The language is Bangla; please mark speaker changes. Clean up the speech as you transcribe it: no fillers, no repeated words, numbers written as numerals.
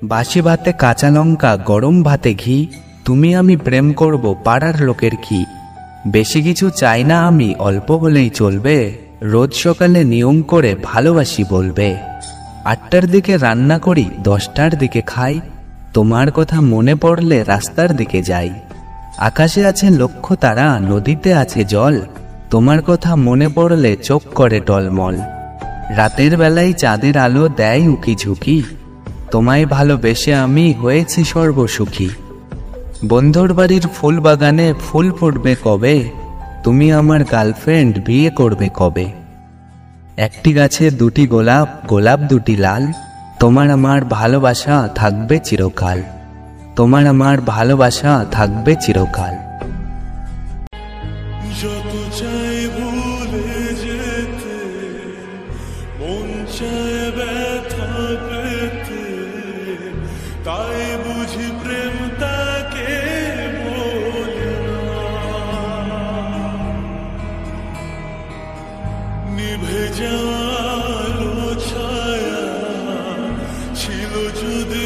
Speaker 1: বাসি ভাতে কাঁচা লঙ্কা, গরম ভাতে ঘি, তুমি আমি প্রেম করব পাড়ার লোকের কি। বেশি কিছু চাই না আমি, অল্প হলেই চলবে। রোজ সকালে নিয়ম করে ভালোবাসি বলবে। 8টার দিকে রান্না করি, 10টার দিকে খাই। তোমার কথা মনে পড়লে রাস্তার দিকে যাই। আকাশে আছে লক্ষ তারা, নদীতে আছে জল। তোমার কথা মনে পড়লে চোখ করে টলমল। রাতের বেলায় চাঁদের আলো দেয় উকি ঝুঁকি। তোমায় ভালোবেসে আমি হয়েছি সর্বসুখী। বন্ধুর বাড়ির ফুল বাগানে ফুল ফুটবে কবে, তুমি আমার গার্লফ্রেন্ড, বিয়ে করবে কবে। একটি গাছে দুটি গোলাপ, গোলাপ দুটি লাল। তোমার আমার ভালোবাসা থাকবে চিরকাল। তোমার আমার ভালোবাসা থাকবে চিরকাল।
Speaker 2: যত চাই ভুলে যেতে, মন চায় ব্যথা পেতে, তাই বুঝি প্রেম তাকে বলে না। নিভে যাওয়া আলো ছায়া ছিল যদি